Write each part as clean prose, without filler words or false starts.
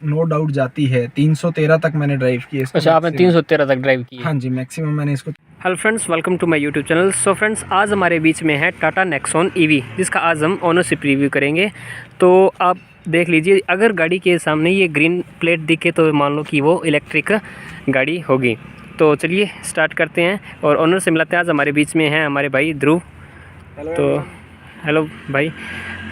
No doubt जाती है। 313 तक मैंने ड्राइव की है इसको। अच्छा, आपने 313 तक ड्राइव की है? हाँ जी, मैक्सिमम मैंने इसको। Hello friends, welcome to my YouTube channel. So friends, आज हमारे बीच में है टाटा नेक्सॉन ईवी, जिसका आज हम ओनरशिप रिव्यू करेंगे। तो आप देख लीजिए, अगर गाड़ी के सामने ये ग्रीन प्लेट दिखे तो मान लो कि वो इलेक्ट्रिक गाड़ी होगी। तो चलिए स्टार्ट करते हैं और ओनर से मिलाते हैं। आज हमारे बीच में हैं हमारे भाई ध्रुव। तो हेलो भाई।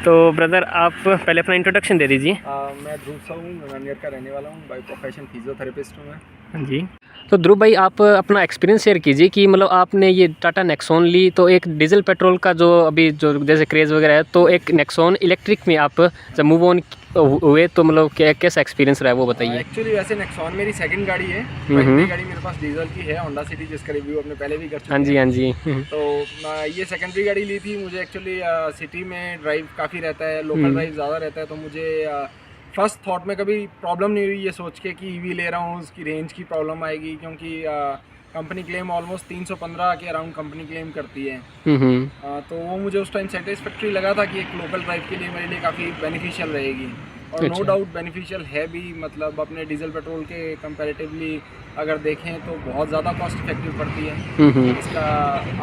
तो ब्रदर, आप पहले अपना इंट्रोडक्शन दे दीजिए। मैं ध्रुव सा हूँ, नानियर का रहने वाला हूँ। बाय प्रोफेशन फिजियोथेरेपिस्ट हूँ मैं। हाँ जी। तो ध्रुव भाई, आप अपना एक्सपीरियंस शेयर कीजिए कि मतलब आपने ये टाटा नेक्सॉन ली, तो एक डीजल पेट्रोल का जो अभी जो जैसे क्रेज़ वगैरह है, तो एक नेक्सॉन इलेक्ट्रिक में आप जब मूव ऑन हुए तो मतलब कैसा एक्सपीरियंस रहा है वो बताइए। एक्चुअली वैसे नेक्सॉन मेरी सेकंड गाड़ी है। पहली गाड़ी मेरे पास डीजल की है, होंडा सिटी, जिसका रिव्यू अपने पहले भी कर चुके हैं। हाँ जी, हाँ जी। तो ये सेकेंडरी गाड़ी ली थी। मुझे एक्चुअली सिटी में ड्राइव काफ़ी रहता है, लोकल ड्राइव ज़्यादा रहता है, तो मुझे फर्स्ट थॉट में कभी प्रॉब्लम नहीं हुई ये सोच के कि ईवी ले रहा हूँ उसकी रेंज की प्रॉब्लम आएगी, क्योंकि कंपनी क्लेम ऑलमोस्ट 315 के अराउंड कंपनी क्लेम करती है। तो वो मुझे उस टाइम सेटिस्फैक्ट्री लगा था कि एक लोकल ड्राइव के लिए मेरे लिए काफ़ी बेनिफिशियल रहेगी, और नो डाउट बेनिफिशियल है भी। मतलब अपने डीजल पेट्रोल के कंपैरेटिवली अगर देखें तो बहुत ज़्यादा कॉस्ट इफेक्टिव पड़ती है। इसका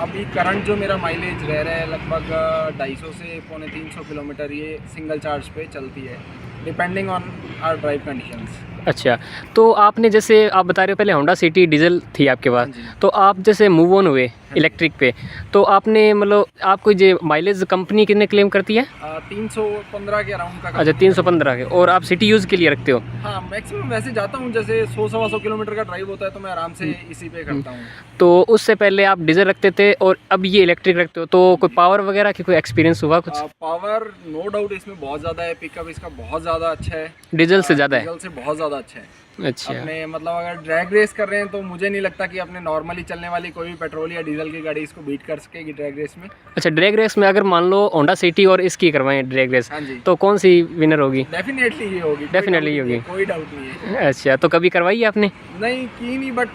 अभी करंट जो मेरा माइलेज रह रहा है लगभग 250 से 350 किलोमीटर ये सिंगल चार्ज पे चलती है, depending on hour drive conditions. अच्छा, तो आपने जैसे आप बता रहे हो पहले होंडा सिटी डीजल थी आपके पास, तो आप जैसे मूव ऑन हुए इलेक्ट्रिक पे, तो आपने मतलब आपको ये माइलेज कंपनी कितने क्लेम करती है? 315 के अराउंड का। अच्छा, 315 के। और आप सिटी यूज़ के लिए रखते हो? हाँ, मैक्सिमम वैसे जाता हूँ, जैसे 100-125 किलोमीटर का ड्राइव होता है तो मैं आराम से इसी पे करता हूँ। तो उससे पहले आप डीजल रखते थे और अब ये इलेक्ट्रिक रखते हो, तो कोई पावर वगैरह की कोई एक्सपीरियंस हुआ कुछ? पावर नो डाउट इसमें बहुत ज़्यादा है, पिकअप इसका बहुत ज़्यादा अच्छा है, डीजल से ज़्यादा है? डीजल से बहुत ज़्यादा अच्छा है। अच्छा। अपने मतलब अगर ड्रैग रेस कर रहे हैं तो मुझे नहीं लगता कि अपने नॉर्मली चलने वाली कोई भी पेट्रोल या डीजल की गाड़ी इसको बीट कर सकेगी ड्रैग रेस में। अच्छा, ड्रैग रेस में अगर मान लो होंडा सिटी और इसकी करवाएं ड्रैग रेस, हाँ जी, तो कौन सी विनर होगी? डेफिनेटली ये होगी, डेफिनेटली होगी, कोई डाउट नहीं है। अच्छा, तो कभी करवाई है आपने? नहीं की नहीं, बट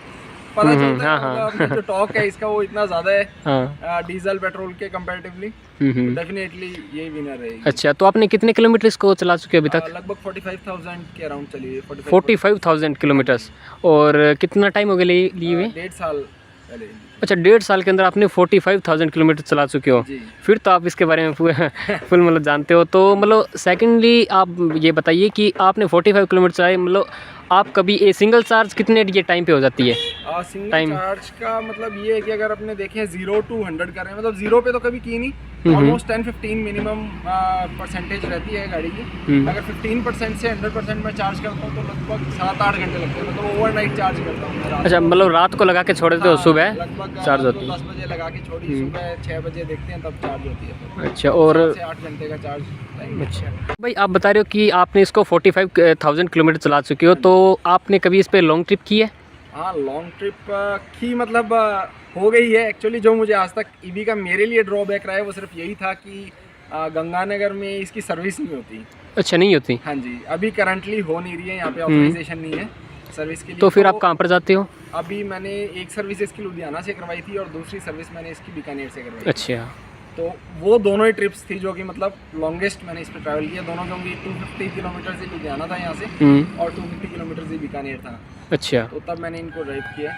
पता चलता है। हाँ। मतलब जो टॉक है इसका वो इतना ज़्यादा है हाँ। डीजल पेट्रोल के कंपैरेटिवली, डेफिनेटली ये विनर रहेगी। अच्छा, तो आपने कितने किलोमीटर इसको चला चुके अभी तक? लगभग 45,000 के अराउंड चली है। 45,000 किलोमीटर्स। और कितना टाइम हो गया लिए हुए? 1.5 साल पहले। अच्छा, 1.5 साल के अंदर आपने 45,000 किलोमीटर चला चुके हो। फिर तो आप इसके बारे में फुल मतलब जानते हो। तो मतलब सेकेंडली आप ये बताइए कि आपने 45 किलोमीटर चलाए, मतलब आप कभी ये सिंगल चार्ज कितने ये टाइम पे हो जाती है? सिंगल चार्ज का मतलब ये है कि अगर अपने देखें 0 to 100 कर रहे हैं, मतलब 0 पे तो कभी की नहीं, ऑलमोस्ट 10-15 मिनिमम परसेंटेज रहती है गाड़ी की। अगर 15% से 100% में चार्ज करता हूँ तो लगभग 7-8 घंटे लगते हैं, मतलब ओवरनाइट चार्ज करता हूँ। अच्छा, मतलब रात को लगा के छोड़ देते हो, सुबह लगभग चार्ज होती है? 10 बजे लगा के छोड़ी, सुबह 6 बजे देखते हैं तब चार्ज होती है। अच्छा, और 8 घंटे का चार्ज। अच्छा भाई, आप बता रहे हो कि आपने इसको 45,000 किलोमीटर चला चुके हो, तो आपने कभी इस पर लॉन्ग ट्रिप की है? हाँ, लॉन्ग ट्रिप की मतलब हो गई है। एक्चुअली जो मुझे आज तक ईवी का मेरे लिए ड्रॉबैक रहा है वो सिर्फ यही था कि गंगानगर में इसकी सर्विस नहीं होती। अच्छा, नहीं होती? हाँ जी, अभी करंटली हो नहीं रही है, यहाँ पे ऑथराइजेशन नहीं है सर्विस के लिए। तो फिर आप कहाँ पर जाते हो? अभी मैंने एक सर्विस इसकी लुधियाना से करवाई थी और दूसरी सर्विस मैंने इसकी बीकानेर से करवाई। अच्छा, तो वो दोनों ही ट्रिप्स थी जो कि मतलब लॉन्गेस्ट मैंने इस पर ट्रैवल किया दोनों, क्योंकि 250 किलोमीटर से लुधियाना था यहाँ से और 250 किलोमीटर से बीकानेर था। अच्छा, तो तब मैंने इनको ड्राइव किया।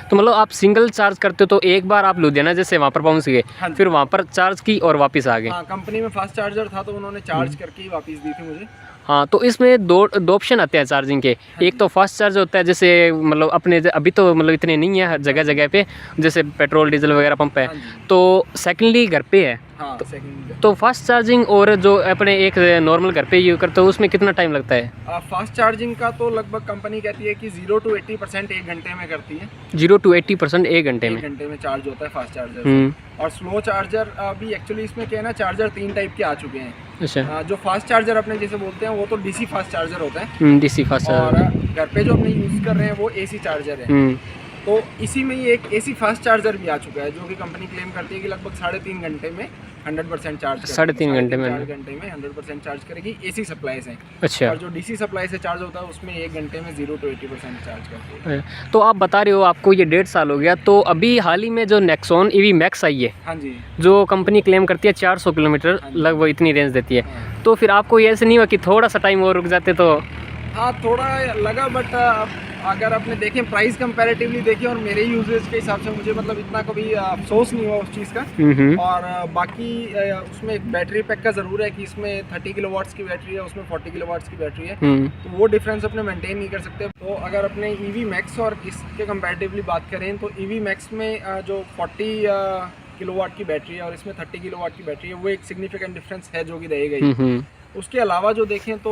तो मतलब आप सिंगल चार्ज करते हो, तो एक बार आप लुधियाना जैसे वहाँ पर पहुँच गए, फिर वहाँ पर चार्ज की और वापस आ गए? हाँ, कंपनी में फास्ट चार्जर था तो उन्होंने चार्ज करके ही वापस दी थी मुझे। हाँ, तो इसमें दो ऑप्शन आते हैं चार्जिंग के। एक तो फास्ट चार्ज होता है, जैसे मतलब अपने अभी तो मतलब इतने नहीं है जगह जगह पे, जैसे पेट्रोल डीजल वगैरह पंप है। तो सेकेंडली घर पे है। हाँ, तो फास्ट चार्जिंग और जो अपने एक नॉर्मल घर पे यूज करते हो उसमें कितना टाइम लगता है? फास्ट चार्जिंग का तो लगभग कंपनी कहती है कि 0 to 80% 1 घंटे में करती है। 0 to 80% 1 घंटे में? 1 घंटे में चार्ज होता है फास्ट चार्जर। और स्लो चार्जर अभी एक्चुअली इसमें क्या है ना, चार्जर 3 टाइप के आ चुके हैं। अच्छा, जो फास्ट चार्जर अपने जैसे बोलते हैं वो तो डीसी फास्ट चार्जर होता है। डीसी फास्ट और चार्जर। घर पे जो अपने यूज़ कर रहे हैं वो एसी चार्जर है। तो इसी में ही एक एसी फास्ट चार्जर भी आ चुका है जो कि कंपनी क्लेम करती है कि लगभग 3.5 घंटे में 100% चार्ज। 3.5 घंटे में 100% चार्ज करेगी एसी सप्लाई से। अच्छा, और जो डीसी सप्लाई से चार्ज होता है उसमें 1 घंटे में 0 to 80% चार्ज करती है। तो आप बता रहे हो आपको ये 1.5 साल हो गया, तो अभी हाल ही में जो नेक्सॉन ईवी मैक्स आई है, हाँ जी, जो कंपनी क्लेम करती है 400 किलोमीटर लगभग इतनी रेंज देती है, तो फिर आपको ये ऐसे नहीं हुआ कि थोड़ा सा टाइम और रुक जाते तो? हाँ थोड़ा लगा, बट अगर आपने देखें प्राइस कंपैरेटिवली देखें और मेरे यूजेज के हिसाब से मुझे मतलब इतना कभी अफसोस नहीं हुआ उस चीज़ का। और बाकी उसमें एक बैटरी पैक का ज़रूर है कि इसमें 30 किलोवाट्स की बैटरी है, उसमें 40 किलोवाट्स की बैटरी है, तो वो डिफरेंस अपने मेंटेन नहीं कर सकते। तो अगर अपने ईवी मैक्स और इसके कंपैरेटिवली बात करें तो ईवी मैक्स में जो 40 किलोवाट की बैटरी है और इसमें 30 किलोवाट की बैटरी है, वो एक सिग्निफिकेंट डिफरेंस है जो कि रहेगा ही। उसके अलावा जो देखें तो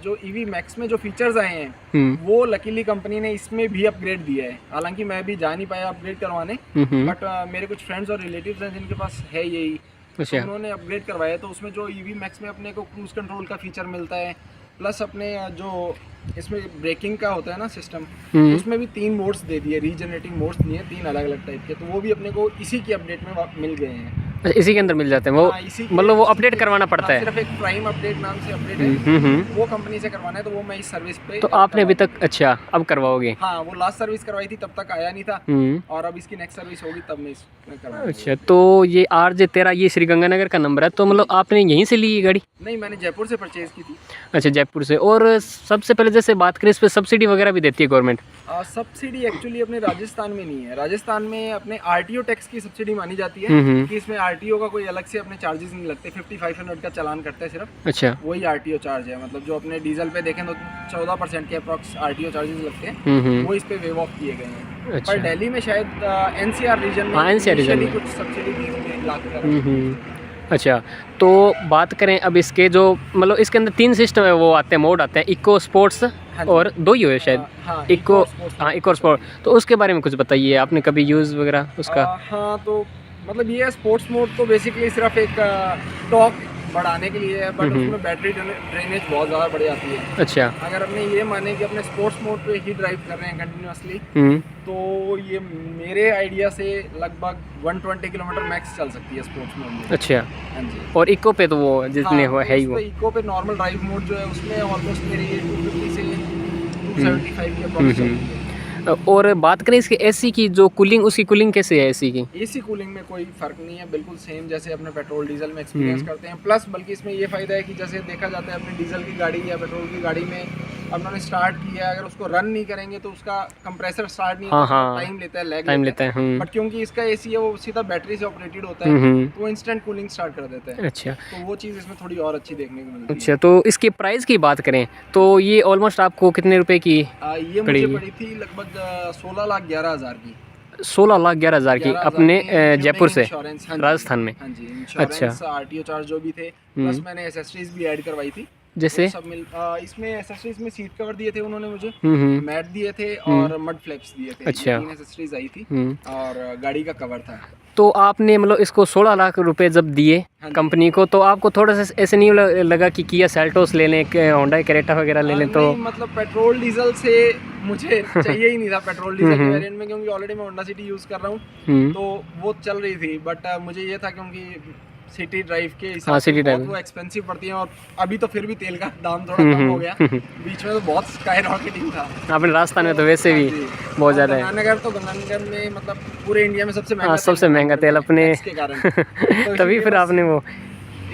जो ईवी मैक्स में जो फीचर्स आए हैं वो लकीली कंपनी ने इसमें भी अपग्रेड दिया है। हालांकि मैं भी जा नहीं पाया अपग्रेड करवाने, बट मेरे कुछ फ्रेंड्स और रिलेटिव्स हैं जिनके पास है यही, तो उन्होंने अपग्रेड करवाया। तो उसमें जो ईवी मैक्स में अपने को क्रूज कंट्रोल का फीचर मिलता है, प्लस अपने जो इसमें ब्रेकिंग का होता है ना सिस्टम, उसमें भी 3 मोड्स दे दिए, रीजनरेटिंग मोड्स दिए 3 अलग अलग टाइप के, तो वो भी अपने को इसी की अपडेट में मिल गए हैं। इसी के अंदर मिल जाते हैं वो, मतलब वो अपडेट करवाना पड़ता है। सिर्फ एक प्राइम अपडेट नाम से अपडेट है, वो कंपनी से करवाना है, तो वो मैं इस सर्विस पे। तो आपने अभी तक, अच्छा अब करवाओगे? हाँ, वो लास्ट सर्विस करवाई थी तब तक आया नहीं था, और अब इसकी नेक्स्ट सर्विस होगी तब मैं इसमें करवाऊंगा। अच्छा, तो ये RJ13 ये श्रीगंगानगर का नंबर है, तो मतलब आपने यहीं से ली ये गाड़ी? नहीं, मैंने जयपुर से परचेज की थी। अच्छा, जयपुर से। और सबसे पहले जैसे बात करें, इस पर सब्सिडी वगैरह भी देती है गवर्नमेंट? सब्सिडी एक्चुअली अपने राजस्थान में नहीं है। राजस्थान में अपने RTO टैक्स की सब्सिडी मानी जाती है कि इसमें RTO का कोई अलग से अपने चार्जेस नहीं लगते। 5500 का चालान करते हैं सिर्फ, अच्छा, वही RTO चार्ज है। मतलब जो अपने डीजल पे देखें तो 14% के अप्रॉक्स RTO चार्जेस लगते हैं, वो इस पे वेव ऑफ किए गए हैं। अच्छा। पर दिल्ली में शायद NCR रीजन में कुछ सब्सिडी दी लागू। अच्छा, तो बात करें अब इसके जो मतलब इसके अंदर 3 सिस्टम है, वो आते हैं, मोड आते हैं, इको, स्पोर्ट्स और 2 ही हुए शायद। इको, हाँ इको और स्पोर्ट। तो उसके बारे में कुछ बताइए, आपने कभी यूज़ वगैरह उसका? हाँ, तो मतलब ये स्पोर्ट्स मोड तो बेसिकली सिर्फ एक टॉर्क बढ़ाने के लिए है, बट उसमें बैटरी ड्रेनेज बहुत ज़्यादा बढ़ जाती है। अच्छा। अगर अपने ये माने कि अपने स्पोर्ट्स मोड पे ही ड्राइव कर रहे हैं कंटिन्यूसली, तो ये मेरे आइडिया से लगभग 120 किलोमीटर मैक्स चल सकती है स्पोर्ट्स मोड में। अच्छा। हाँ जी। और इको पे तो वो जितने हाँ, है ही वो। इको पे नॉर्मल ड्राइव मोड जो है उसमें ऑलमोस्ट मेरी 250 से 275 की अप्रॉक्स चलती है। और बात करें इसके एसी की, जो कूलिंग, उसकी कूलिंग कैसे है एसी की? एसी कूलिंग में कोई फ़र्क नहीं है, बिल्कुल सेम जैसे अपने पेट्रोल डीजल में एक्सपीरियंस करते हैं। प्लस बल्कि इसमें ये फ़ायदा है कि जैसे देखा जाता है अपने डीजल की गाड़ी या पेट्रोल की गाड़ी में उन्होंने स्टार्ट किया है, अगर उसको रन नहीं करेंगे तो उसका कंप्रेसर स्टार्ट नहीं होता, टाइम लेता है, लैग लेता है। बट क्योंकि इसका एसी है वो सीधा बैटरी से ऑपरेटेड होता है, तो वो इंस्टेंट कूलिंग स्टार्ट कर देता है। अच्छा। तो वो चीज़ इसमें थोड़ी और अच्छी देखने को मिलती है। अच्छा, तो इसके प्राइस की बात करें तो ये ऑलमोस्ट आपको कितने रुपए की ये मुझे पड़ी थी? लगभग 16,11,000 की। 16,11,000 की अपने जयपुर से राजस्थान में? हाँ जी। इंश्योरेंस, RTO चार्ज जो भी थे, प्लस मैंने एसेसरीज भी ऐड करवाई थी। जैसे सब मिल इसमें एसेसरीज में सीट कवर दिए थे उन्होंने मुझे, मैट दिए थे और मड फ्लैप्स दिए थे। अच्छा। 3 एसेसरीज आई थी और गाड़ी का कवर था। तो आपने मतलब इसको 16 लाख रुपए जब दिए कंपनी को, तो आपको थोड़ा सा ऐसे नहीं लगा कि किया सेल्टोस ले लें, होंडा क्रेटा वगैरह ले लें? तो मतलब पेट्रोल डीजल से मुझे चाहिए ही नहीं था पेट्रोल डीजल के वेरिएंट में, क्योंकि ऑलरेडी मैं होंडा सिटी यूज़ कर रहा हूँ, तो वो चल रही थी। बट मुझे ये था क्योंकि सिटी ड्राइव के हिसाब से वो एक्सपेंसिव पड़ती है, और अभी तो फिर भी तेल का दाम थोड़ा कम हो गया, बीच में तो बहुत स्काई रॉकेटिंग था। अपने राजस्थान में तो वैसे भी बहुत ज़्यादा है। गंगानगर में मतलब पूरे इंडिया में सबसे महंगा तेल अपने के कारण तभी फिर आपने वो,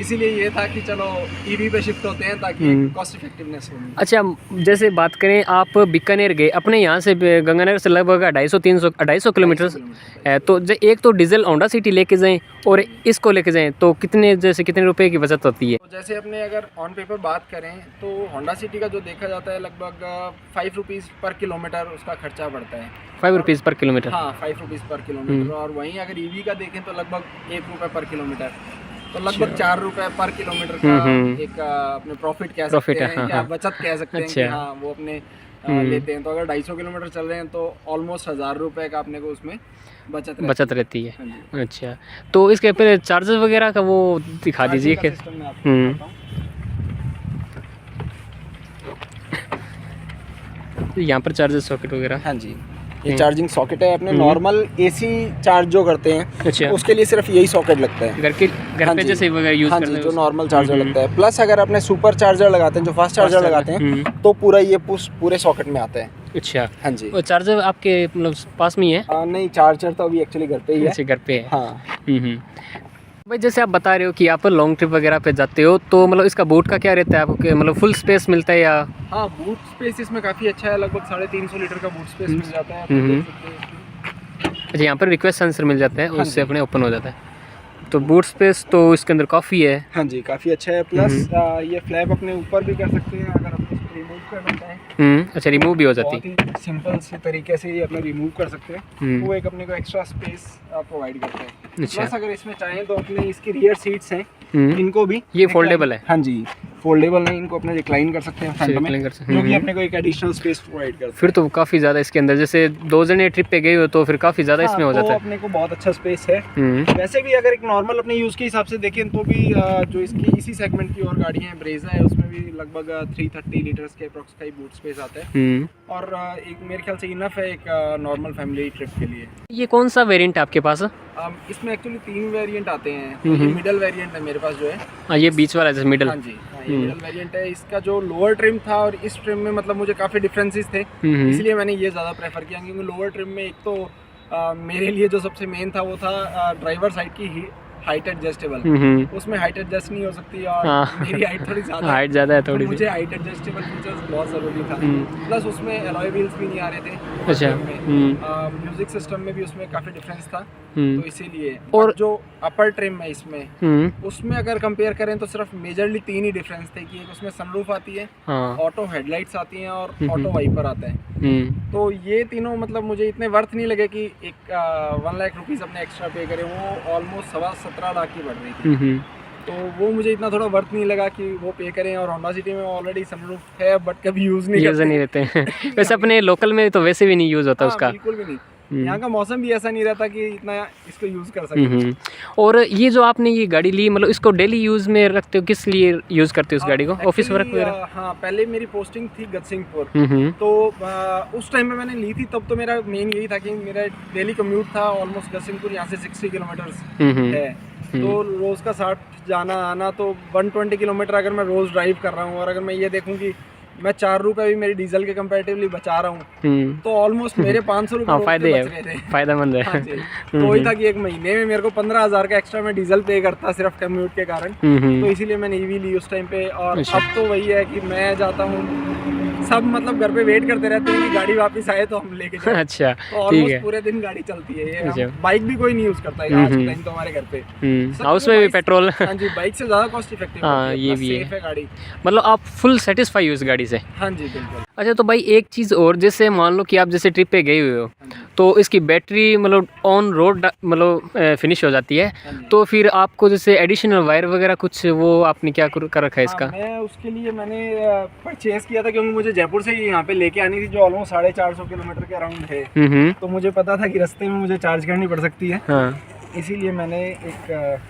इसीलिए ये था कि चलो ईवी पे शिफ्ट होते हैं ताकि कॉस्ट इफेक्टिवनेस हो। अच्छा, जैसे बात करें आप बीकानेर गए, अपने यहाँ से गंगानगर से लगभग 250 किलोमीटर है, तो एक तो डीजल होंडा सिटी लेके जाएं और इसको लेके जाएं तो कितने रुपए की बचत होती है? तो जैसे अपने अगर ऑन पेपर बात करें तो होंडा सिटी का जो देखा जाता है लगभग 5 रुपीज़ पर किलोमीटर उसका खर्चा पड़ता है। 5 रुपीज़ पर किलोमीटर? हाँ, 5 रुपीज़ पर किलोमीटर। और वहीं अगर ईवी का देखें तो लगभग 1 रुपये पर किलोमीटर, तो लगभग 4 रुपए पर किलोमीटर का एक अपने प्रॉफिट कह सकते हैं या बचत कह सकते हैं कि हाँ वो अपने लेते हैं। तो अगर 250 किलोमीटर चल रहे हैं तो ऑलमोस्ट 1000 रुपए का अपने को उसमें बचत रहती है। अच्छा, तो इसके फिर चार्जेस वगैरह का वो दिखा दीजिए कि यहाँ पर चार्जेस सॉकेट वगैरह? हाँ जी, ये चार्जिंग सॉकेट है। अपने नॉर्मल एसी चार्ज जो करते हैं, अच्छा, उसके लिए सिर्फ यही सॉकेट लगता है घर पे जैसे वगैरह यूज करते हैं, जो नॉर्मल चार्जर लगता है। प्लस अगर अपने सुपर चार्जर लगाते हैं, जो फास्ट चार्जर लगाते हैं, तो पूरा ये पूरे सॉकेट में आता है। अच्छा। हाँ जी। और चार्जर आपके मतलब पास में ही है? नहीं, चार्जर तो अभी एक्चुअली घर पे ही है। घर पे है। हाँ। भाई जैसे आप बता रहे हो कि आप लॉन्ग ट्रिप वगैरह पे जाते हो, तो मतलब इसका बूट का क्या रहता है आपको, मतलब फुल स्पेस मिलता है या? हाँ, बूट स्पेस इसमें काफ़ी अच्छा है, लगभग 350 लीटर का बूट स्पेस मिल जाता है। आप हम्म। देख सकते हैं इसमें। अच्छा, यहाँ पर रिक्वेस्ट सेंसर मिल जाता है, हाँ उससे जी। अपने ओपन हो जाता है। तो बूट स्पेस तो इसके अंदर काफ़ी है। हाँ जी, काफ़ी अच्छा है। प्लस ये फ्लैप अपने ऊपर भी कर सकते हैं अगर अपने इसको रिमूव करना चाहें। अच्छा, रिमूव भी हो जाती बहुत ही सिंपल से तरीके से ये अपने रिमूव कर सकते हैं। वो एक अपने को एक्स्ट्रा स्पेस प्रोवाइड करता है। अच्छा। प्लस अगर इसमें चाहें तो अपने इसकी रियर सीट्स हैं, इनको भी ये फोल्डेबल है? हाँ जी, फोल्डेबल है, इनको अपने रिक्लाइन कर सकते हैं फ्रंट में, कर सकते जो कि अपने को एक एडिशनल स्पेस प्रोवाइड करता है। फिर तो काफ़ी ज़्यादा इसके अंदर, जैसे 2 जने ट्रिप पे गए हो तो फिर काफ़ी ज़्यादा इसमें हो तो जाता है। अपने को बहुत अच्छा स्पेस है। वैसे भी अगर एक नॉर्मल अपने यूज़ के हिसाब से देखें तो भी जो इसकी इसी सेगमेंट की और गाड़ियाँ हैं, ब्रेजा है, उसमें भी लगभग 330 लीटर्स के अप्रॉक्स का ही बूट स्पेस आता है। और एक मेरे ख्याल से इनफ है एक नॉर्मल फैमिली ट्रिप के लिए। ये कौन सा वेरिएंट है आपके पास? इसमें एक्चुअली 3 वेरिएंट आते हैं। ये मिडल वेरिएंट है मेरे पास जो है। हाँ, ये बीच वाला है मिडल। हाँ जी, ये मिडल वेरिएंट है। इसका जो लोअर ट्रिम था और इस ट्रिम में मतलब मुझे काफ़ी डिफरेंसेस थे, इसलिए मैंने ये ज़्यादा प्रेफर किया। क्योंकि लोअर ट्रिम में एक तो मेरे लिए जो सबसे मेन था वो था ड्राइवर साइड की हाइट एडजस्टेबल। उसमें हाइट एडजस्ट नहीं हो सकती और मेरी हाइट थोड़ी ज़्यादा है थोड़ी तो मुझे हाइट एडजस्टेबल फीचर्स बहुत ज़रूरी था। प्लस उसमें एलॉय व्हील्स भी नहीं आ रहे थे। अच्छा। म्यूजिक सिस्टम में भी उसमें काफ़ी डिफरेंस था, तो इसीलिए। और और जो अपर ट्रिम है इसमें, उसमें अगर कंपेयर करें तो सिर्फ मेजरली 3 ही डिफरेंस थे कि एक उसमें सनरूफ आती है, ऑटो हेडलाइट्स आती हैं और ऑटो वाइपर आता है। तो ये तीनों मतलब मुझे इतने वर्थ नहीं लगे कि एक 1 लाख रुपीज़ अपने एक्स्ट्रा पे करें। वो ऑलमोस्ट 17 लाख की बढ़ रही थी, तो वो मुझे इतना थोड़ा वर्थ नहीं लगा कि वो पे करें। और होंडा सिटी में ऑलरेडी सनरूफ है बट कभी यूज़ नहीं रहते हैं। वैसे अपने लोकल में तो वैसे भी नहीं यूज़ होता उसका, बिल्कुल भी नहीं। यहाँ का मौसम भी ऐसा नहीं रहता कि इतना इसको यूज़ कर सके। और ये जो आपने ये गाड़ी ली, मतलब इसको डेली यूज़ में रखते हो, किस लिए यूज़ करते हो उस गाड़ी को? ऑफिस वर्क वगैरह? हाँ, पहले मेरी पोस्टिंग थी गतसिंहपुर, तो उस टाइम में मैंने ली थी। तब तो मेरा मेन यही था कि मेरा डेली कम्यूट था ऑलमोस्ट गतसिंहपुर यहाँ से 60 किलोमीटर है, तो रोज़ का 60 जाना आना, तो 120 किलोमीटर अगर मैं रोज़ ड्राइव कर रहा हूँ और अगर मैं ये देखूँ कि मैं 4 रुपये भी मेरी डीजल के कंपैरेटिवली बचा रहा हूँ, तो ऑलमोस्ट मेरे 500 रुपये फायदेमंद है। तो वही था कि एक महीने में मेरे को 15,000 का एक्स्ट्रा मैं डीजल पे करता सिर्फ कम्यूट के कारण। तो इसीलिए मैंने ईवी ली उस टाइम पे। और अब तो वही है कि मैं जाता हूँ, सब मतलब घर पे वेट करते रहते हैं कि गाड़ी वापस आए तो हम लेके जाएं। अच्छा, तो ऑलमोस्ट पूरे दिन गाड़ी चलती है। ये बाइक भी कोई नहीं यूज करता है आज के टाइम तो हमारे घर पे। उसमें भी पेट्रोल। हाँ जी, बाइक से ज़्यादा कॉस्ट इफेक्टिव है, ये भी सेफ है गाड़ी। मतलब आप फुल सेटिस्फाई हो इस गाड़ी से? हाँ जी, बिल्कुल। अच्छा, तो भाई एक चीज़ और, जैसे मान लो कि आप जैसे ट्रिप पे गए हुए हो तो इसकी बैटरी मतलब ऑन रोड मतलब फिनिश हो जाती है, तो फिर आपको जैसे एडिशनल वायर वगैरह कुछ वो आपने क्या कर रखा है इसका? मैं उसके लिए मैंने परचेज किया था क्योंकि मुझे जयपुर से ही यहाँ पे लेके आनी थी, जो ऑलमोस्ट 450 किलोमीटर के अराउंड है। तो मुझे पता था कि रास्ते में मुझे चार्ज करनी पड़ सकती है। इसीलिए मैंने एक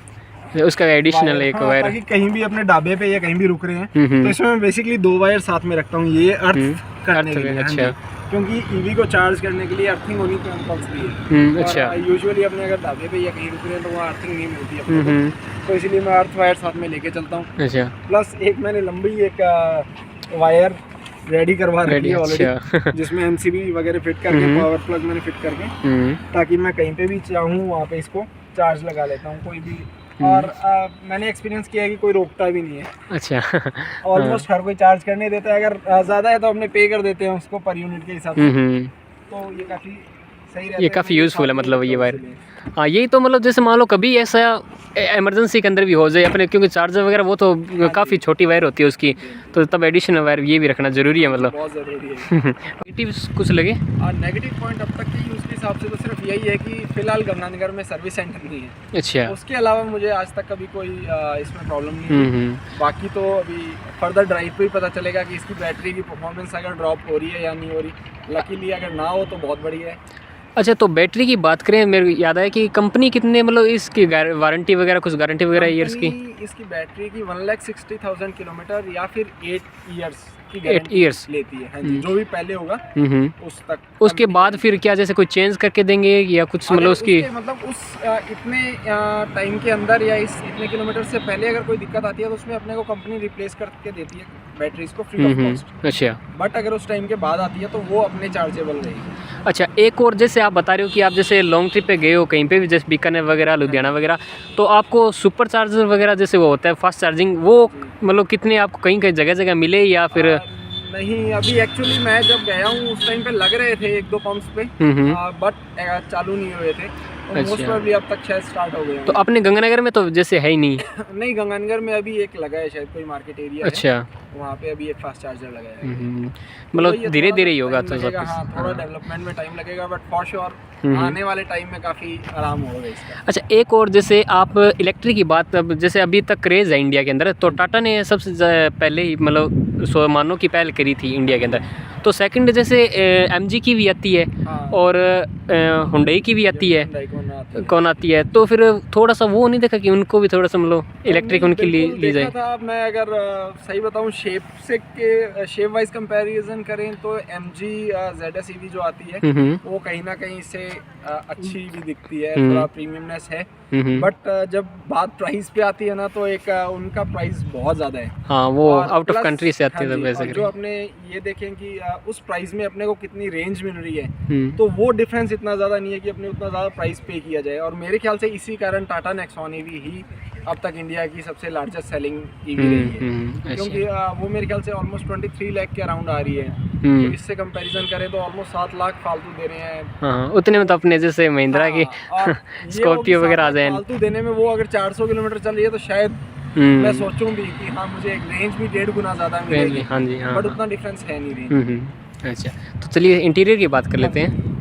उसका एडिशनल एक वायर, ताकि कहीं भी अपने ढाबे पे या कहीं भी रुक रहे हैं तो इसमें मैं बेसिकली 2 वायर साथ में रखता हूँ, ये अर्थ करने के लिए। अच्छा, क्योंकि ईवी को चार्ज करने के लिए अर्थिंग होनी कंपल्सरी है। अच्छा, यूजुअली अपने अगर ढाबे पे या कहीं रुक रहे हैं तो वहाँ अर्थिंग नहीं मिलती है, तो इसीलिए मैं अर्थ वायर साथ में लेके चलता हूँ। अच्छा, प्लस एक मैंने लंबी एक वायर रेडी करवा रखी है ऑलरेडी, जिसमें एमसीबी वगैरह फिट करके, पावर प्लग मैंने फिट करके, ताकि मैं कहीं पे भी चाहूँ वहाँ पे इसको चार्ज लगा लेता हूँ कोई भी। और मैंने एक्सपीरियंस किया है कि कोई रोकता भी नहीं है। अच्छा, ऑलमोस्ट हर कोई चार्ज करने देता है। अगर ज़्यादा है तो अपने पे कर देते हैं उसको पर यूनिट के हिसाब से, तो ये काफ़ी सही रहता है। ये काफ़ी यूज़फुल है मतलब ये वायर। हाँ, यही तो मतलब जैसे मान लो कभी ऐसा इमरजेंसी के अंदर भी हो जाए अपने, क्योंकि चार्जर वगैरह वो तो काफ़ी छोटी वायर होती है उसकी, तो तब एडिशनल वायर ये भी रखना ज़रूरी है, मतलब बहुत ज़रूरी है। नेगेटिव्स कुछ लगे? नेगेटिव पॉइंट अब तक के यूज़ के हिसाब से तो सिर्फ यही है कि फ़िलहाल गंगानगर में सर्विस सेंटर नहीं है। अच्छा, उसके अलावा मुझे आज तक कभी कोई इसमें प्रॉब्लम नहीं है। बाकी तो अभी फर्दर ड्राइव पे ही पता चलेगा कि इसकी बैटरी की परफॉर्मेंस अगर ड्रॉप हो रही है या नहीं हो रही। लकीली अगर ना हो तो बहुत बढ़िया है। अच्छा, तो बैटरी की बात करें, मेरे को याद आया कि कंपनी कितने मतलब इसकी वारंटी वगैरह, कुछ गारंटी वगैरह ईयर्स की? इसकी बैटरी की 1,60,000 किलोमीटर या फिर 8 ईयर्स की 8 ईयर्स लेती है। हाँ जी, जो भी पहले होगा उस तक। उसके बाद फिर क्या जैसे कोई चेंज करके देंगे या कुछ, मतलब उसकी मतलब उस इतने टाइम के अंदर या इस इतने किलोमीटर से पहले अगर कोई दिक्कत आती है तो उसमें अपने को कंपनी रिप्लेस करके देती है बैटरीज को फ्री ऑफ कॉस्ट। अच्छा, बट अगर उस टाइम के बाद आती है तो वो अपने चार्जेबल रहेगी। अच्छा, एक और जैसे आप बता रहे हो कि आप जैसे लॉन्ग ट्रिप पे गए हो कहीं पे भी, जैसे बीकानेर वगैरह, लुधियाना वगैरह, तो आपको सुपर चार्जर वगैरह जैसे वो होता है फास्ट चार्जिंग, वो मतलब कितने आपको कहीं कहीं जगह जगह मिले या फिर? नहीं, अभी एक्चुअली मैं जब गया हूँ उस टाइम पे लग रहे थे 1-2 पंप्स पे, बट चालू नहीं हुए थे, तो मोस्ट अच्छा। प्रोबेबली अब तक शायद स्टार्ट हो गए तो अपने गंगानगर में तो जैसे है ही नहीं। नहीं, गंगानगर में अभी एक लगा है, शायद कोई मार्केट एरिया अच्छा। है, वहाँ पे अभी एक फास्ट चार्जर लगाया है। मतलब धीरे धीरे ही होगा तो सब लगेगा, कुछ। हाँ, थोड़ा डेवलपमेंट में टाइम लगेगा, बट फॉर श्योर आने वाले टाइम में काफ़ी आराम होगा इसका। अच्छा, एक और जैसे आप इलेक्ट्रिक की बात, अब जैसे अभी तक क्रेज़ है इंडिया के अंदर, तो टाटा ने सबसे पहले ही मतलब मानो की पहल करी थी इंडिया के अंदर। तो सेकंड जैसे एमजी की भी आती है, हाँ, और हुंडई की भी आती है, कौन आती है, तो फिर थोड़ा सा वो नहीं देखा कि उनको भी थोड़ा सा मतलब इलेक्ट्रिक उनकी ली जाए? था। मैं अगर सही बताऊं, शेप वाइज कंपैरिजन करें तो MG ZS EV जो आती है वो कहीं ना कहीं इससे अच्छी भी दिखती है, थोड़ा प्रीमियमनेस है, बट जब बात प्राइस पे आती है ना, तो एक उनका प्राइस बहुत ज़्यादा है। हाँ, वो आउट ऑफ कंट्री से आती है, और जो अपने ये देखें कि उस प्राइस में अपने को कितनी रेंज मिल रही है, तो वो डिफरेंस इतना ज़्यादा नहीं है कि अपने उतना ज़्यादा प्राइस पे किया जाए। और मेरे ख्याल से इसी कारण टाटा नेक्सॉन EV ही अब तक इंडिया की सबसे लार्जेस्ट सेलिंग EV रही है, क्योंकि वो मेरे ख्याल से ऑलमोस्ट 23 लाख के अराउंड आ रही है। तो इससे कंपैरिजन करें तो ऑलमोस्ट 7 लाख फालतू दे रहे हैं। हाँ, उतने में तो अपने जैसे महिंद्रा की स्कॉर्पियो वगैरह आ जाए। फालतू देने में वो अगर 400 किलोमीटर चल रही है तो शायद मैं सोचूं भी कि हाँ, मुझे एक रेंज भी 1.5 गुना ज़्यादा मिलेगी। हाँ जी, हाँ, बट उतना डिफरेंस है नहीं रेंज। अच्छा, तो चलिए इंटीरियर की बात कर लेते हैं।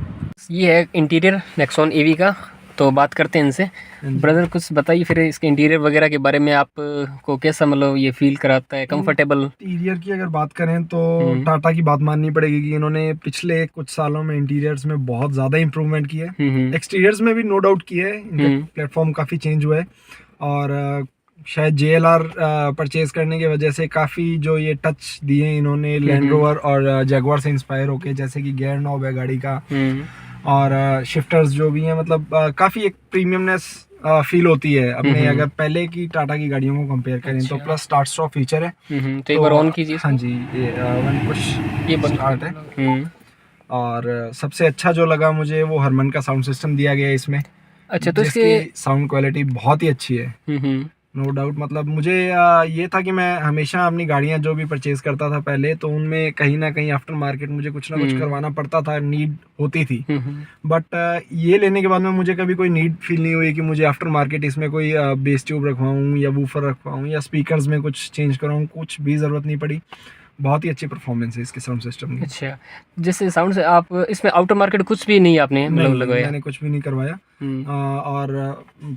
ये है इंटीरियर नेक्सॉन EV का, तो बात करते हैं इनसे। ब्रदर कुछ बताइए फिर इसके इंटीरियर वगैरह के बारे में, आपको कैसा मतलब ये फील कराता है, कंफर्टेबल? इंटीरियर की अगर बात करें तो टाटा की बात माननी पड़ेगी कि इन्होंने पिछले कुछ सालों में इंटीरियर्स में बहुत ज़्यादा इंप्रूवमेंट किया है। एक्सटीरियर्स में भी नो डाउट किया है, इनका प्लेटफॉर्म काफ़ी चेंज हुआ है, और शायद JLR परचेज करने की वजह से काफ़ी जो ये टच दिए इन्होंने लैंड रोवर और जैगुआर से इंस्पायर होके, जैसे कि गियर नॉब है गाड़ी का, और शिफ्टर्स जो भी हैं, मतलब काफ़ी एक प्रीमियमनेस फील होती है अपने अगर पहले की टाटा की गाड़ियों को कंपेयर करें तो। प्लस स्टार्ट स्टॉप फीचर है, तो एक बार ऑन कीजिए। हाँ जी, ये वन पुश ये स्टार्ट है। और सबसे अच्छा जो लगा मुझे वो हरमन का साउंड सिस्टम दिया गया है इसमें। अच्छा, तो इसकी साउंड क्वालिटी बहुत ही अच्छी है, नो डाउट। मतलब मुझे ये था कि मैं हमेशा अपनी गाड़ियाँ जो भी परचेज करता था पहले, तो उनमें कहीं ना कहीं आफ्टर मार्केट मुझे कुछ ना कुछ करवाना पड़ता था, नीड होती थी। बट ये लेने के बाद में मुझे कभी कोई नीड फील नहीं हुई कि मुझे आफ्टर मार्केट इसमें कोई बेस ट्यूब रखवाऊँ या वूफर रखवाऊँ या स्पीकर्स में कुछ चेंज कराऊँ, कुछ भी ज़रूरत नहीं पड़ी। बहुत ही अच्छी परफॉर्मेंस है इसके साउंड सिस्टम की। अच्छा, जैसे साउंड से आप इसमें आउटर मार्केट कुछ भी नहीं आपने मतलब लगाया? मैंने कुछ भी नहीं करवाया। और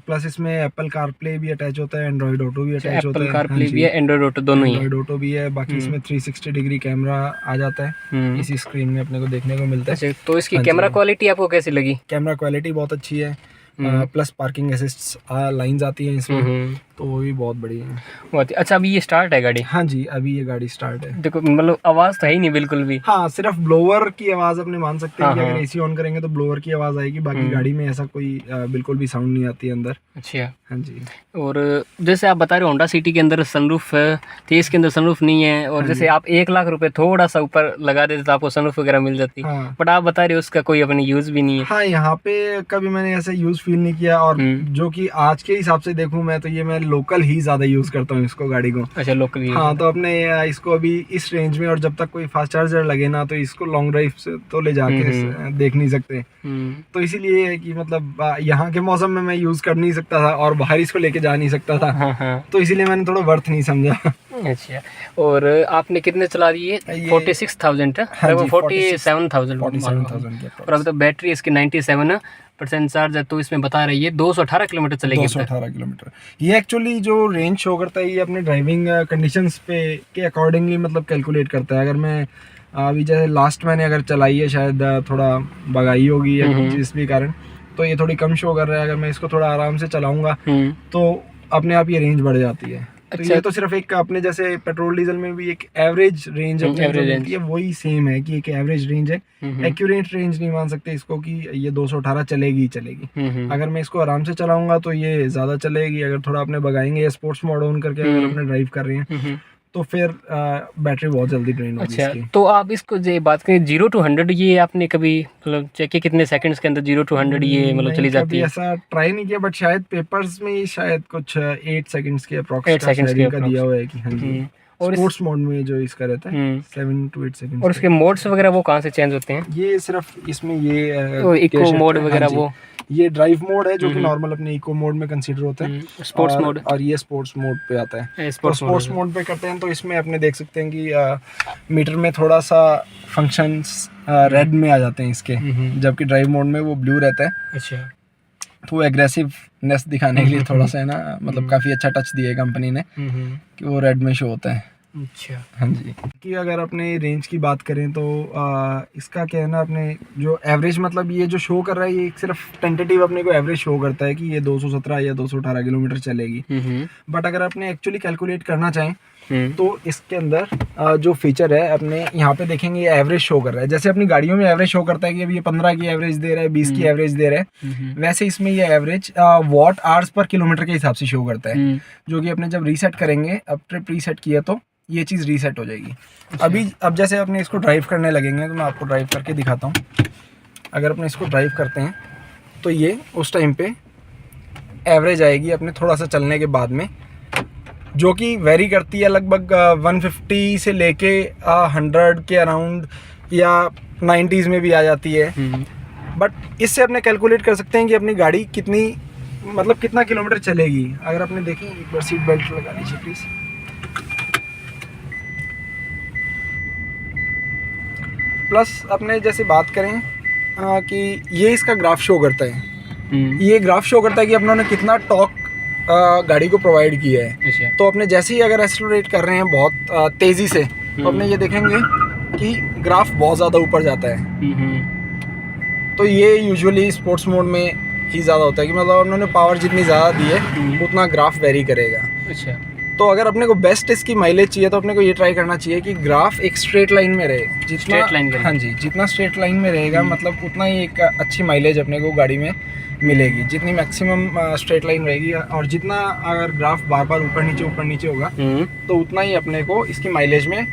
प्लस इसमें एप्पल कारप्ले भी अटैच होता है, एंड्रॉइड ऑटो भी अटैच होता है। एप्पल कारप्ले भी है, एंड्रॉइड ऑटो दोनों ही है। एंड्रॉइड ऑटो भी है, बाकी इसमें 360 डिग्री कैमरा आ जाता है, इसी स्क्रीन में अपने को देखने को मिलता है। अच्छा, तो इसकी कैमरा क्वालिटी आपको कैसी लगी? कैमरा क्वालिटी बहुत अच्छी है, प्लस पार्किंग असिस्ट लाइंस आती हैं इसमें, तो वो भी बहुत बढ़िया है। बहुत अच्छा। अभी ये स्टार्ट है गाड़ी? हाँ जी, अभी ये गाड़ी स्टार्ट है। देखो मतलब आवाज़ तो है ही नहीं बिल्कुल भी। हाँ, सिर्फ ब्लोअर की आवाज़ अपने मान सकते हैं कि अगर AC ऑन करेंगे तो ब्लोअर की आवाज़ आएगी, बाकी गाड़ी में ऐसा कोई बिल्कुल भी साउंड नहीं आती है अंदर। अच्छा, हाँ जी। और जैसे आप बता रहे हो होंडा सिटी के अंदर सनरूफ है, तो इसके अंदर सनरूफ नहीं है, और जैसे आप 1 लाख रुपए थोड़ा सा ऊपर लगा देते तो आपको सनरूफ वगैरह मिल जाती। बट आप बता रहे हो उसका कोई अपने यूज़ भी नहीं है। हाँ, यहाँ पे कभी मैंने ऐसा यूज़ फील नहीं किया, और जो कि आज के हिसाब से देखूँ मैं तो ये मैं लोकल ही ज़्यादा यूज़ करता हूँ इसको, गाड़ी को। अच्छा, लोकल। हाँ, तो अपने इसको अभी इस रेंज में, और जब तक कोई फास्ट चार्जर लगे ना, तो इसको लॉन्ग ड्राइव से तो ले जाके देख नहीं सकते। तो इसीलिए है कि मतलब यहाँ के मौसम में मैं यूज़ कर नहीं सकता था और बाहर इसको लेके जा नहीं सकता था, तो इसीलिए मैंने थोड़ा वर्थ नहीं समझा। अच्छा, और आपने कितने चला दिए? 46,000 है, 47,000 और अब तो बैटरी इसकी 97% चार्ज है, तो इसमें बता रही है 218 किलोमीटर चलेगी। 218 किलोमीटर। ये एक्चुअली जो रेंज शो करता है ये अपने ड्राइविंग कंडीशंस पे के अकॉर्डिंगली मतलब कैलकुलेट करता है। अगर मैं अभी जैसे लास्ट मैंने अगर चलाई है, शायद थोड़ा भगाई होगी या जिस भी कारण, तो ये थोड़ी कम शो कर रहा है। अगर मैं इसको थोड़ा आराम से चलाऊंगा तो अपने आप ये रेंज बढ़ जाती है। तो ये तो सिर्फ एक अपने जैसे पेट्रोल डीजल में भी एक एवरेज रेंज होती है, वही सेम है कि एक एवरेज रेंज है। एक्यूरेट रेंज नहीं मान सकते इसको कि ये 218 चलेगी ही चलेगी। अगर मैं इसको आराम से चलाऊंगा तो ये ज़्यादा चलेगी। अगर थोड़ा अपने भगाएंगे या स्पोर्ट्स मोड ऑन करके अगर अपने ड्राइव कर रहे हैं तो फिर बैटरी बहुत जल्दी ड्रेन होगी अच्छा, इसकी। तो आप इसको जो बात करें 0 to 100, ये आपने कभी मतलब चेक किया कितने सेकंड्स के अंदर 0 to 100 ये मतलब नहीं, चली जाती कभी है? ऐसा ट्राई नहीं किया, बट शायद पेपर्स में ही शायद कुछ 8 सेकंड्स के 8 अप्रॉक्स सेकंड्स के का दिया हुआ है कि हाँ जी। और स्पोर्ट्स मोड में जो इसका रहता है 7 to 8 सेकंड्स। और उसके मोड्स वगैरह वो कहाँ से चेंज होते हैं? ये सिर्फ इसमें ये वो इको मोड वगैरह वो ये ड्राइव मोड है जो कि नॉर्मल अपने इको मोड में कंसीडर होता है। स्पोर्ट्स मोड और ये स्पोर्ट्स मोड पे आता है। स्पोर्ट्स मोड पे करते हैं तो इसमें अपने देख सकते हैं कि मीटर में थोड़ा सा फंक्शंस रेड में आ जाते हैं इसके, जबकि ड्राइव मोड में वो ब्लू रहता है। अच्छा, तो वो एग्रेसिवनेस दिखाने के लिए थोड़ा सा है ना, मतलब काफ़ी अच्छा टच दिया है कंपनी ने कि वो रेड में शो होता है। अच्छा, हाँ जी। कि अगर अपने रेंज की बात करें तो इसका क्या है ना, अपने जो एवरेज मतलब ये जो शो कर रहा है ये सिर्फ टेंटेटिव अपने को एवरेज शो करता है कि ये 217 या 218 किलोमीटर चलेगी। बट अगर अपने एक्चुअली कैलकुलेट करना चाहें तो इसके अंदर जो फीचर है अपने यहाँ पे देखेंगे ये एवरेज शो कर रहा है। जैसे अपनी गाड़ियों में एवरेज शो करता है कि अभी ये 15 की एवरेज दे रहा है, 20 की एवरेज दे रहा है, वैसे इसमें ये average what hours per kilometre के हिसाब से शो करता है, जो कि अपने जब रीसेट करेंगे, अब ट्रिप रीसेट किया तो ये चीज़ रीसेट हो जाएगी। अब जैसे अपने इसको ड्राइव करने लगेंगे तो मैं आपको ड्राइव करके दिखाता हूँ। अगर अपने इसको ड्राइव करते हैं तो ये उस टाइम पे एवरेज आएगी अपने थोड़ा सा चलने के बाद में, जो कि वेरी करती है लगभग 150 से लेके 100 के अराउंड या 90s में भी आ जाती है। बट इससे अपने कैलकुलेट कर सकते हैं कि अपनी गाड़ी कितनी मतलब कितना किलोमीटर चलेगी। अगर आपने देखें, एक बार सीट बेल्ट लगा लीजिए प्लीज़। प्लस अपने जैसे बात करें कि ये इसका ग्राफ शो करता है, ये ग्राफ शो करता है कि अपनों ने कितना टॉर्क गाड़ी को प्रोवाइड किया है। तो अपने जैसे ही अगर एक्सेलरेट कर रहे हैं बहुत तेज़ी से तो अपने ये देखेंगे कि ग्राफ बहुत ज़्यादा ऊपर जाता है। तो ये यूजुअली स्पोर्ट्स मोड में ही ज़्यादा होता है कि मतलब उन्होंने पावर जितनी ज़्यादा दी है उतना ग्राफ वेरी करेगा। अच्छा, तो अगर अपने को बेस्ट इसकी माइलेज चाहिए तो अपने को ये ट्राई करना चाहिए कि ग्राफ एक स्ट्रेट लाइन में रहे, जितना हाँ जी जितना स्ट्रेट लाइन में रहेगा मतलब उतना ही एक अच्छी माइलेज अपने को गाड़ी में मिलेगी, जितनी मैक्सिमम स्ट्रेट लाइन रहेगी। और जितना अगर ग्राफ बार बार ऊपर नीचे होगा तो उतना ही अपने को इसकी माइलेज में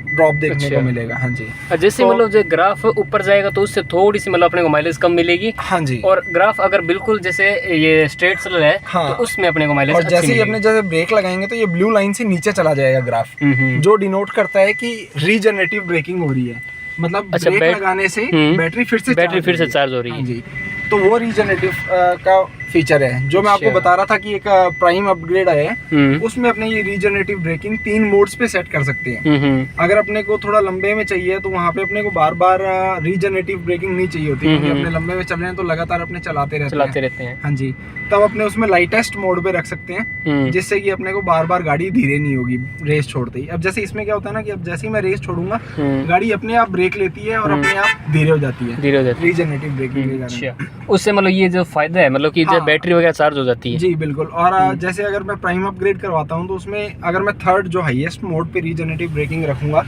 ड्रॉप देखने को मिलेगा। हाँ जी, जैसे मतलब जो ग्राफ ऊपर जाएगा तो उससे थोड़ी सी मतलब अपने को माइलेज कम मिलेगी। हाँ जी, और ग्राफ अगर बिल्कुल जैसे ये स्ट्रेट चल रहा है हाँ, तो उसमें अपने को माइलेज और जैसे ही अपने जैसे ब्रेक लगाएंगे तो ये ब्लू लाइन से नीचे चला जाएगा ग्राफ, जो डिनोट करता है कि रीजनरेटिव ब्रेकिंग हो रही है। मतलब अच्छा, ब्रेक लगाने से बैटरी फिर से चार्ज हो रही है। हाँ जी, तो वो रीजनरेटिव का फीचर है जो मैं आपको बता रहा था कि एक प्राइम अपग्रेड आया है, उसमें अपने ये रीजनरेटिव ब्रेकिंग 3 मोड्स पे सेट कर सकते हैं। अगर अपने को थोड़ा लंबे में चाहिए तो वहाँ पे अपने को बार बार रीजनरेटिव ब्रेकिंग नहीं चाहिए होती, क्योंकि अपने लंबे में चल रहे हैं तो लगातार अपने चलाते रहते हैं। हाँ जी, तब अपने उसमें लाइटेस्ट मोड पे रख सकते हैं, जिससे कि अपने को बार बार गाड़ी धीरे नहीं होगी रेस छोड़ते ही। अब जैसे इसमें क्या होता है ना कि अब जैसे ही मैं रेस छोड़ूंगा गाड़ी अपने आप ब्रेक लेती है और अपने आप धीरे हो जाती है रीजनरेटिव ब्रेकिंग के कारण। उससे मतलब ये जो फायदा है मतलब कि बैटरी वगैरह चार्ज हो जाती है। जी बिल्कुल। और जैसे अगर मैं प्राइम अपग्रेड करवाता हूँ तो उसमें अगर मैं थर्ड जो हाईएस्ट मोड पे रीजनरेटिव ब्रेकिंग रखूंगा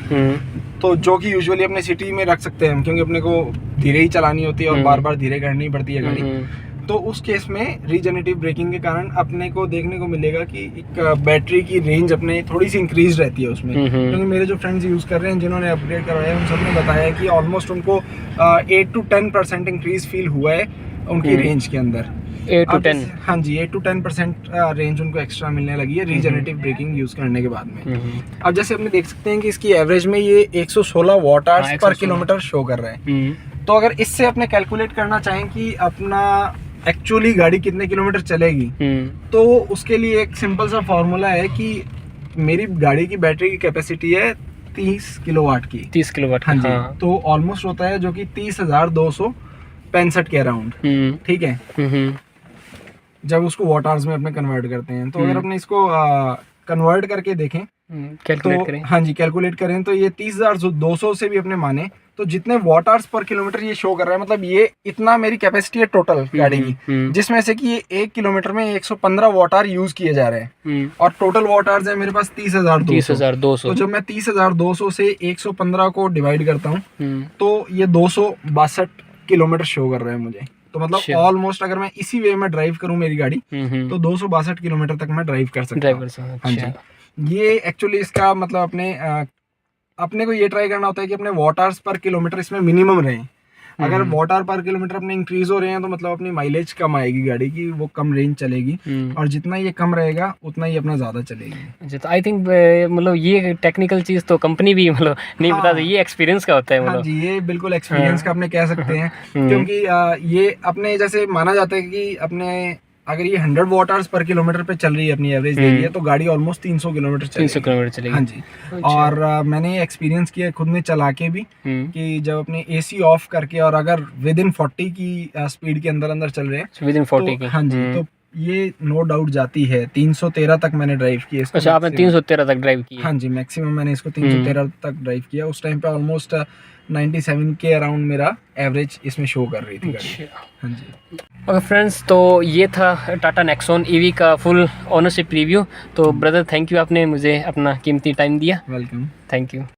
तो जो कि यूजुअली अपने सिटी में रख सकते हैं हम, क्योंकि अपने को धीरे ही चलानी होती है और बार बार धीरे करनी पड़ती है गाड़ी, तो उस केस में रीजनरेटिव ब्रेकिंग के कारण अपने को देखने को मिलेगा कि एक बैटरी की रेंज अपने थोड़ी सी इंक्रीज रहती है उसमें। क्योंकि मेरे जो फ्रेंड्स यूज़ कर रहे हैं जिन्होंने अपग्रेड करवाया उन सब ने बताया कि ऑलमोस्ट उनको 8 to 10% इंक्रीज फील हुआ है उनकी रेंज के अंदर। 8 to 10 हाँ जी, 8 to 10% रेंज उनको एक्स्ट्रा मिलने लगी है रीजनरेटिव ब्रेकिंग यूज़ करने के बाद में। अब जैसे अपने देख सकते हैं कि इसकी एवरेज में ये 116 what hours per kilometre show कर रहा है। तो अगर इससे अपने कैलकुलेट करना चाहें कि अपना एक्चुअली गाड़ी कितने किलोमीटर चलेगी, तो उसके लिए एक सिंपल सा फॉर्मूला है कि मेरी गाड़ी की बैटरी की कैपेसिटी है 30 किलोवाट की। 30 किलोवाट, हाँ जी, तो ऑलमोस्ट होता है जो कि 30,265 के अराउंड। ठीक है, जब उसको वॉट आवर्स में अपने कन्वर्ट करते हैं तो अगर अपने इसको कन्वर्ट करके देखें कैलकुलेट करें, हाँ जी कैलकुलेट करें तो ये 30,200 से भी अपने माने तो जितने वॉट आवर्स पर किलोमीटर ये शो कर रहा है, मतलब ये इतना मेरी कैपेसिटी है टोटल गाड़ी की, जिसमें से कि ये 1 किलोमीटर में 115 वॉट आवर यूज किए जा रहे हैं और टोटल वॉट आवर्स है मेरे पास 30,200। तो जब मैं 30,200 से 115 को डिवाइड करता हूँ तो ये 262 किलोमीटर शो कर रहा है मुझे। तो मतलब ऑलमोस्ट अगर मैं इसी वे में ड्राइव करूँ मेरी गाड़ी तो 262 किलोमीटर तक मैं ड्राइव कर सकता हूँ। हाँ जी, ये एक्चुअली इसका मतलब अपने को ये ट्राई करना होता है कि अपने वॉटर्स पर किलोमीटर इसमें मिनिमम रहे। अगर वॉटर पर किलोमीटर अपने इंक्रीज हो रहे हैं तो मतलब अपनी माइलेज कम आएगी गाड़ी की, वो कम रेंज चलेगी, और जितना ये कम रहेगा उतना ही अपना ज़्यादा चलेगी। अच्छा, तो आई थिंक मतलब ये टेक्निकल चीज़ तो कंपनी भी मतलब नहीं हाँ, बता, ये एक्सपीरियंस का होता है हाँ मतलब। जी, ये बिल्कुल एक्सपीरियंस का अपने कह सकते हैं, क्योंकि ये अपने जैसे माना जाता है कि अपने अगर ये 100 वॉटर्स पर किलोमीटर पे चल रही है, अपनी एवरेज दे रही है, तो गाड़ी ऑलमोस्ट 300 किलोमीटर 300 किलोमीटर चलेगी। हाँ जी। और मैंने एक्सपीरियंस किया खुद में चला के भी, कि जब अपने एसी ऑफ करके और अगर विद इन 40 की स्पीड के अंदर चल रहे हैं, विद इन 40 की, हाँ जी, तो ये नो डाउट जाती है। 313 तक मैंने ड्राइव किया इसको। अच्छा, आपने 313 तक ड्राइव किया? हाँ जी, मैक्सिमम मैंने इसको 313 तक ड्राइव किया। उस टाइम पे ऑलमोस्ट 97 के अराउंड मेरा एवरेज इसमें शो कर रही थी गाड़ी। हाँ जी। ओके फ्रेंड्स, तो ये था टाटा नेक्सॉन ईवी का फुल ओनरशिप रिव्यू। तो ब्रदर थैंक यू, आपने मुझे अपना कीमती टाइम दिया। वेलकम। Thank you.